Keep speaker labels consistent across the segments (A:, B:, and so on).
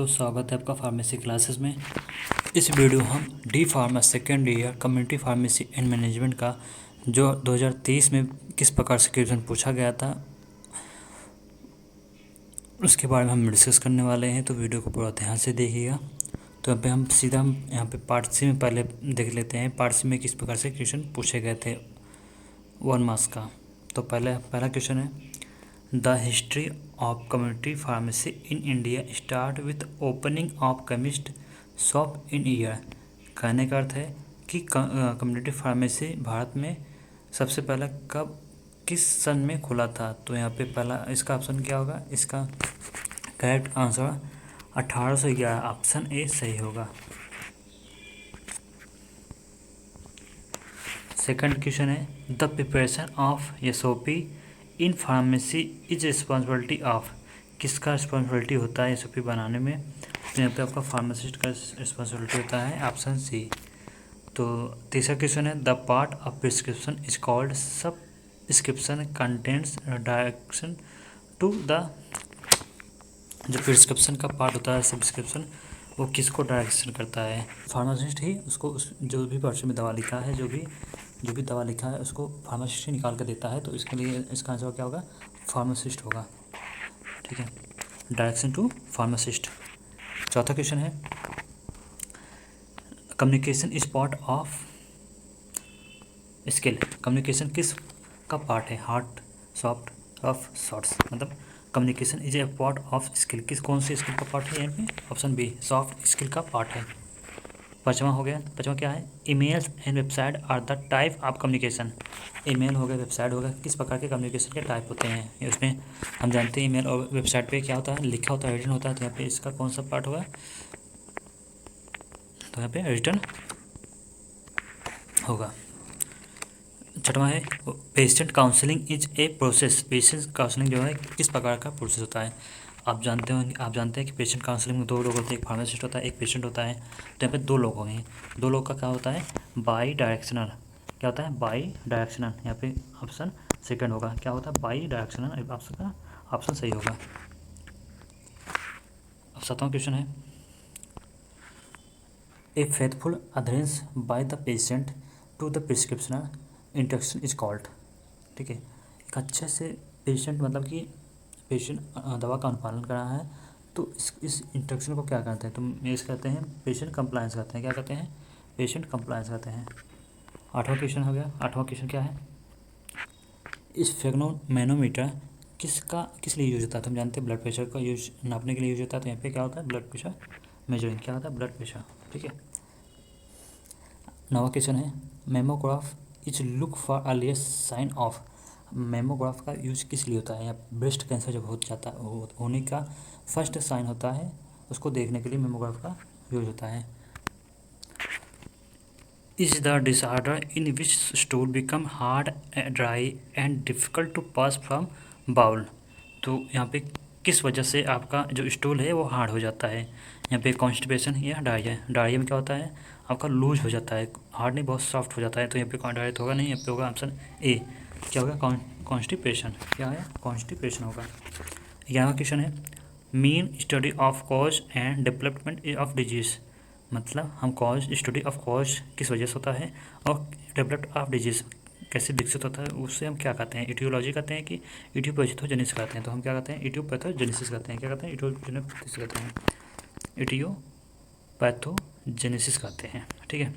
A: दोस्तों, स्वागत है आपका फार्मेसी क्लासेस में। इस वीडियो हम D pharma second year community pharmacy and management का जो 2023 में किस प्रकार से क्वेश्चन पूछा गया था उसके बारे में हम डिस्कस करने वाले हैं, तो वीडियो को पूरा ध्यान से देखिएगा। तो हम यहाँ पे पार्ट सी में पहले देख लेते हैं पार्ट सी में किस प्रकार से क्वेश्चन पूछे गए थे 1 मार्क्स का। तो पहला क्वेश्चन है, the history of community pharmacy in India start with opening of chemist shop in year. कहने का अर्थ है कि कम्युनिटी फार्मेसी भारत में सबसे पहला कब किस सन में खुला था। तो यहाँ पे पहला इसका ऑप्शन क्या होगा, इसका करेक्ट आंसर 1811, ऑप्शन ए सही होगा। सेकंड क्वेश्चन है, the preparation of SOP in pharmacy is responsibility of. किसका रिस्पॉन्सिबिलिटी होता है एसओपी बनाने में। तो यहाँ पे आपका फार्मासिस्ट का रिस्पॉन्सिबिलिटी होता है, ऑप्शन सी। तो तीसरा क्वेश्चन है, the part of prescription is called sub prescription contents direction to the. जो प्रिस्क्रिप्शन का पार्ट होता है सब प्रिस्क्रिप्शन, वो किसको डायरेक्शन करता है। फार्मासिस्ट ही उसको जो भी पर्चे में दवा लिखा है, जो भी दवा लिखा है उसको फार्मासिस्ट ही निकाल कर देता है। तो इसके लिए इसका आंसर क्या होगा, फार्मासिस्ट होगा। ठीक है, डायरेक्शन टू फार्मासिस्ट। चौथा क्वेश्चन है, communication is part of skill. Communication किस का पार्ट है, हार्ड सॉफ्ट ऑफ शॉर्ट्स। मतलब communication is a part of skill, कौन सी स्किल का पार्ट है यहाँ पे, ऑप्शन बी सॉफ्ट स्किल का पार्ट है। पाँचवा हो गया, पाँचवा क्या है, emails and website R the type of communication. Email हो गया, वेबसाइट हो गया, किस प्रकार के कम्युनिकेशन के टाइप होते हैं। उसमें हम जानते हैं ईमेल और वेबसाइट पे क्या होता है, लिखा होता है, रिटन होता है। तो यहाँ पे इसका कौन सा पार्ट होगा, तो यहाँ पे रिटन होगा। छठवां है, patient counselling is a process. Patient counselling जो है किस प्रकार का प्रोसेस होता है। आप जानते हैं कि पेशेंट काउंसलिंग में दो लोग होते हैं, एक फार्मासिस्ट होता है, एक पेशेंट होता है। तो यहाँ पे दो लोग होंगे, दो लोग का क्या होता है, बाई डायरेक्शनल। क्या होता है, बाई डायरेक्शनल। यहाँ पे ऑप्शन सेकंड होगा, क्या होता है, बाई डायरेक्शनल। ऑप्शन का ऑप्शन सही होगा। अब सातवां क्वेश्चन है, a faithful adherence by the patient to the prescriptional instruction is called. ठीक है, एक अच्छे से पेशेंट मतलब कि पेशेंट दवा का अनुपालन कर रहा है, तो इस इंस्ट्रक्शन को क्या कहते हैं, तो इस कहते हैं पेशेंट कंप्लायंस कहते हैं। क्या कहते हैं, पेशेंट कंप्लायंस कहते हैं। आठवां क्वेश्चन हो गया, आठवां क्वेश्चन क्या है, स्फेग्नोमैनोमीटर किस लिए यूज होता है। तो हम जानते हैं ब्लड प्रेशर का यूज नापने के लिए यूज होता है। तो यहाँ पे क्या होता है, ब्लड प्रेशर मेजरिंग। क्या होता है, ब्लड प्रेशर। ठीक है, नवा क्वेश्चन है, mammograph is look for earliest sign of. Mammograph का यूज किस लिए होता है, या ब्रेस्ट कैंसर जब हो जाता है होने का फर्स्ट साइन होता है, उसको देखने के लिए मेमोग्राफ का यूज होता है। Is the disorder in which stool become hard dry and difficult to pass from bowel. तो यहाँ पे किस वजह से आपका जो स्टूल है वो हार्ड हो जाता है। यहाँ पे कॉन्स्टिपेशन या डायरिया। डायरिया में क्या होता है, आपका लूज हो जाता है, हार्ड नहीं बहुत सॉफ्ट हो जाता है। तो यहाँ पे डायरिया तो होगा नहीं, यहाँ पे होगा ऑप्शन ए, क्या होगा, कॉन्स्टिपेशन। क्या है, कॉन्स्टिपेशन होगा। 11वां क्वेश्चन है, mean study of cause and development of disease. मतलब हम कॉज स्टडी ऑफ कॉज किस वजह से होता है और डेवलपमेंट ऑफ डिजीज़ कैसे विकसित होता है, उससे हम क्या कहते हैं, इटियोलॉजी कहते हैं कि इटियोपैथोजेनेसिस कहते हैं। तो हम क्या कहते हैं, इटियोपैथोजेनेसिस कहते हैं। क्या कहते हैं, इटियोजेनेसिस कहते हैं, इटियोपैथोजेनेसिस कहते हैं। ठीक है,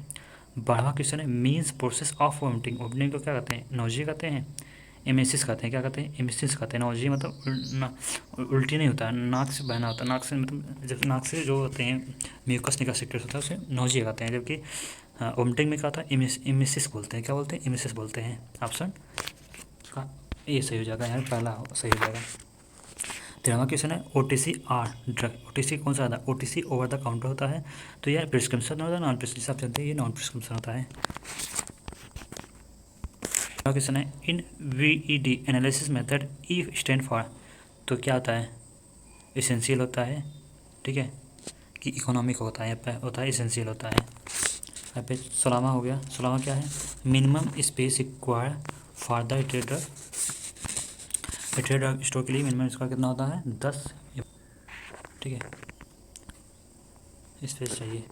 A: 12वां क्वेश्चन है, means process of vomiting. Vomiting को क्या कहते हैं, नोजिया कहते हैं, एमेसिस कहते हैं। क्या कहते हैं, एमेसिस कहते हैं। नोजिया मतलब उल्टी नहीं होता है, नाक से बहना होता है, नाक से मतलब जब नाक से जो होते हैं म्यूकस निकास सेक्रेट होता है उसे नोजिया कहते हैं। जबकि वोमिटिंग में क्या होता है, एमेसिस बोलते हैं। क्या बोलते हैं, एमेसिस बोलते हैं। ऑप्शन का ये सही हो जाएगा, यहाँ पहला सही हो जाएगा। 13वां क्वेश्चन है, OTC आर ड्रग। OTC कौन सा होता है, OTC ओवर द काउंटर होता है। तो यार प्रिस्क्रिप्शन होता है, नॉन प्रिस्क्रिप्शन। आप जानते हैं ये नॉन प्रिस्क्रिप्शन होता है। क्वेश्चन है, इन VED analysis method E stand for. तो क्या होता है, एसेंशियल होता है, ठीक है, कि इकोनॉमिक होता है, होता है एसेंशियल होता है। यहाँ पे 16वां हो गया, 16वां क्या है, minimum space require for the trader store के लिए मिनिमम इसका कितना होता है, 10। ठीक है, स्पेस चाहिए।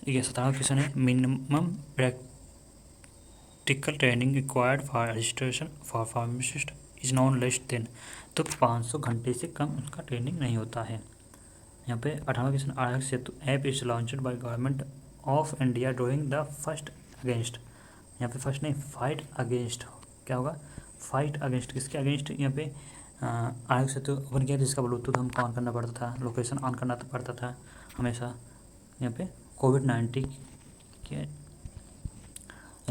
A: ये 17वां क्वेश्चन है, minimum practical training required for registration for pharmacist is non less than. तो 500 घंटे से कम उनका ट्रेनिंग नहीं होता है। यहाँ पे 18वां question, Aadhaar Setu app is launched by government of India drawing the first against. यहाँ पे फर्स्ट नहीं, फाइट अगेंस्ट, क्या होगा, फाइट अगेंस्ट, किसके अगेंस्ट। यहाँ पे आधार सेतु ओपन किया जिसका ब्लूटूथ हमको ऑन करना पड़ता था, लोकेशन ऑन करना पड़ता था हमेशा। यहाँ पे कोविड-19 के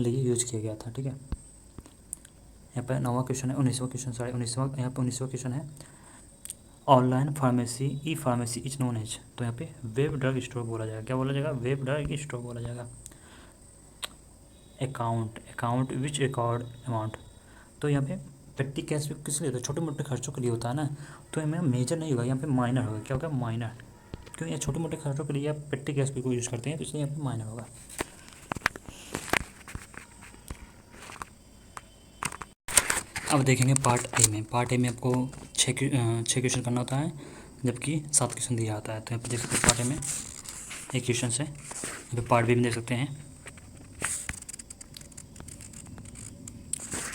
A: लिए यूज किया गया था। ठीक है, यहाँ पे 9वां क्वेश्चन है, 19वां क्वेश्चन, सॉरी 19वां, यहाँ पे 19वां क्वेश्चन है, online pharmacy e pharmacy is known as. तो यहाँ पे वेब ड्रग स्टोर बोला जाएगा, क्या बोला जाएगा, वेब ड्रग स्टोर बोला जाएगा। Account which record amount. तो यहाँ पे पेटी कैश किस लिए होता है, छोटे मोटे खर्चों के लिए होता है ना, तो यहाँ मेजर नहीं होगा, यहाँ पे माइनर होगा। क्या होगा, माइनर, क्यों, ये छोटे मोटे खर्चों के लिए आप पेटी कैश को यूज़ करते हैं, तो इसलिए यहाँ पे माइनर होगा। अब देखेंगे पार्ट ए में। पार्ट ए में आपको 6 क्वेश्चन करना होता है, जबकि 7 क्वेश्चन दिया आता है। तो यहाँ पे देख सकते हैं पार्ट ए में 1 क्वेश्चन है, यहाँ पे पार्ट बी में देख सकते हैं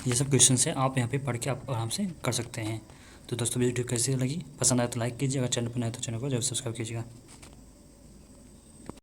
A: ये सब क्वेश्चन है, आप यहाँ पे पढ़ के आप आराम से कर सकते हैं। तो दोस्तों वीडियो कैसी लगी, पसंद आए तो लाइक कीजिए, अगर चैनल पर नए तो चैनल को जरूर सब्सक्राइब कीजिएगा।